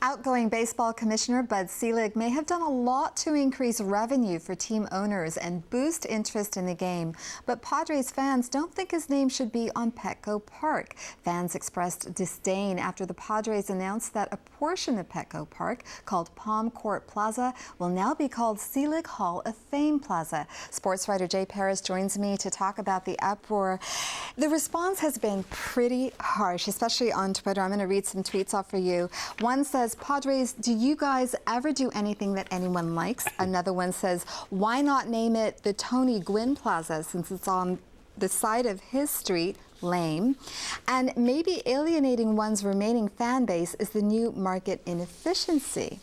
Outgoing baseball commissioner Bud Selig may have done a lot to increase revenue for team owners and boost interest in the game, but Padres fans don't think his name should be on Petco Park. Fans expressed disdain after the Padres announced that a portion of Petco Park, called Palm Court Plaza, will now be called Selig Hall of Fame Plaza. Sports writer Jay Paris joins me to talk about the uproar. The response has been pretty harsh, especially on Twitter. I'm going to read some tweets off for you. One says, "Padres, do you guys ever do anything that anyone likes?" Another one says, "Why not name it the Tony Gwynn Plaza since it's on the side of his street? Lame. And maybe alienating one's remaining fan base is the new market inefficiency."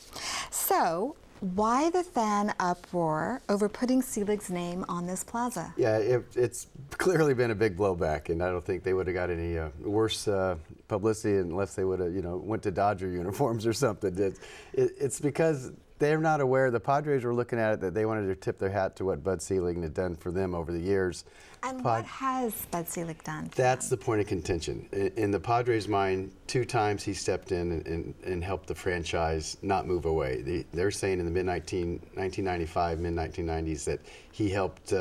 So, why the fan uproar over putting Selig's name on this plaza? Yeah, it's clearly been a big blowback, and I don't think they would have got any worse publicity unless they would have, went to Dodger uniforms or something. It's because they're not aware. The Padres were looking at it that they wanted to tip their hat to what Bud Selig had done for them over the years. And what has Bud Selig done? That's the point of contention. In the Padres' mind, 2 times he stepped in and helped the franchise not move away. They're saying in the mid-1995, mid-1990s that he helped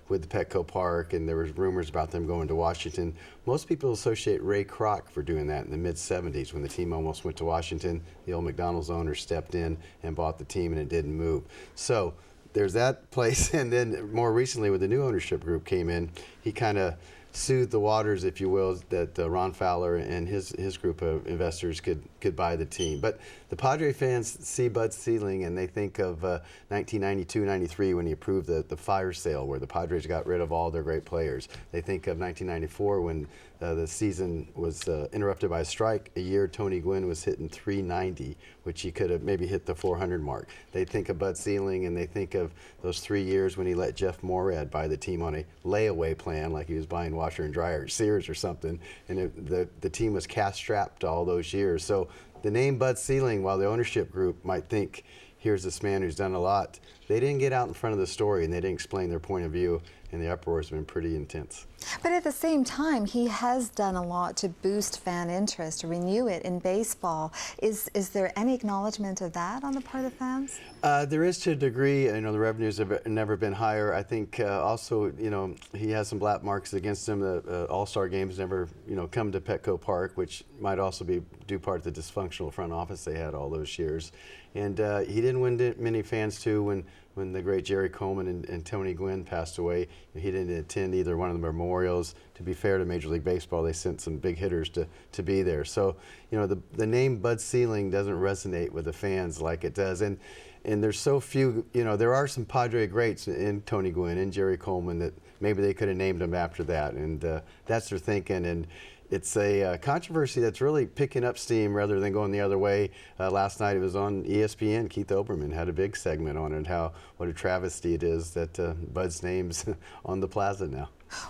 with the Petco Park, and there was rumors about them going to Washington. Most people associate Ray Kroc for doing that in the mid-70s when the team almost went to Washington. The old McDonald's owner stepped in and bought the team, and it didn't move. So there's that place, and then more recently when the new ownership group came in, he kind of soothed the waters, if you will, that Ron Fowler and his group of investors could buy the team. But the Padre fans see Bud Selig and they think of 1992-93 when he approved the fire sale where the Padres got rid of all their great players. They think of 1994 when the season was interrupted by a strike. A year Tony Gwynn was hitting .390, which he could have maybe hit the .400 mark. They think of Bud Selig and they think of those 3 years when he let Jeff Morad buy the team on a layaway plan, like he was buying washer and dryer at Sears or something, and the team was cash-strapped all those years. So the name Bud Selig, while the ownership group might think, here's this man who's done a lot, they didn't get out in front of the story and they didn't explain their point of view, and the uproar has been pretty intense. But at the same time, he has done a lot to boost fan interest, renew it in baseball. Is there any acknowledgement of that on the part of fans? There is to a degree. The revenues have never been higher. I think also, he has some black marks against him. The All-Star games never, come to Petco Park, which might also be due part to the dysfunctional front office they had all those years. And he didn't win many fans too when the great Jerry Coleman and Tony Gwynn passed away. He didn't attend either one of the memorials. To be fair to Major League Baseball, they sent some big hitters to be there. So, the name Bud Selig doesn't resonate with the fans like it does. And there's so few, there are some Padre greats in Tony Gwynn and Jerry Coleman that maybe they could have named him after that. And that's their thinking. And it's a controversy that's really picking up steam rather than going the other way. Last night it was on ESPN. Keith Olbermann had a big segment on it, what a travesty it is that Bud's name's on the plaza now.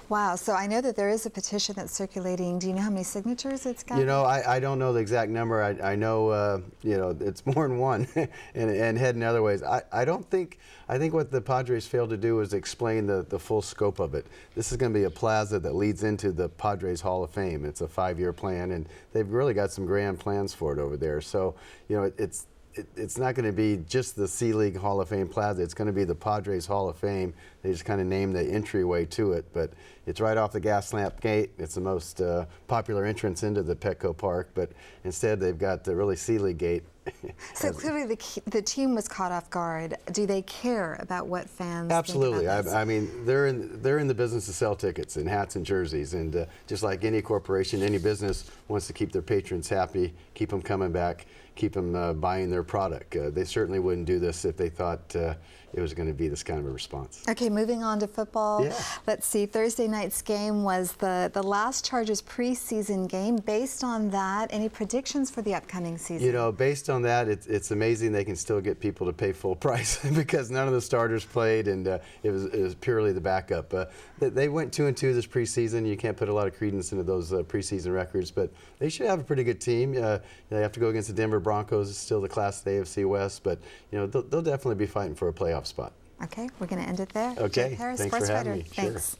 Wow, so I know that there is a petition that's circulating. Do you know how many signatures it's got? I don't know the exact number. I know, it's more than one and heading other ways. I think what the Padres failed to do is explain the full scope of it. This is going to be a plaza that leads into the Padres Hall of Fame. It's a 5-year plan, and they've really got some grand plans for it over there. So, it's not going to be just the Selig Hall of Fame Plaza. It's going to be the Padres Hall of Fame. They just kind of named the entryway to it, but it's right off the gas lamp gate. It's the most popular entrance into the Petco Park, but instead they've got the really Selig gate. So clearly the team was caught off guard. Do they care about what fans Absolutely. think about this? I mean, they're in the business to sell tickets and hats and jerseys, and just like any corporation, any business wants to keep their patrons happy, keep them coming back, keep them buying their product. They certainly wouldn't do this if they thought it was going to be this kind of a response. Okay, moving on to football. Yeah. Let's see, Thursday night's game was the last Chargers preseason game. Based on that, any predictions for the upcoming season? Based on that, it's amazing they can still get people to pay full price because none of the starters played, and it was purely the backup. They went 2-2 this preseason. You can't put a lot of credence into those preseason records, but they should have a pretty good team. They have to go against the Denver Broncos. It's still the class of the AFC West, but they'll definitely be fighting for a playoff spot. Okay, we're going to end it there. Okay, Jay Paris, thanks sports for having writer. me. Thanks. Sure.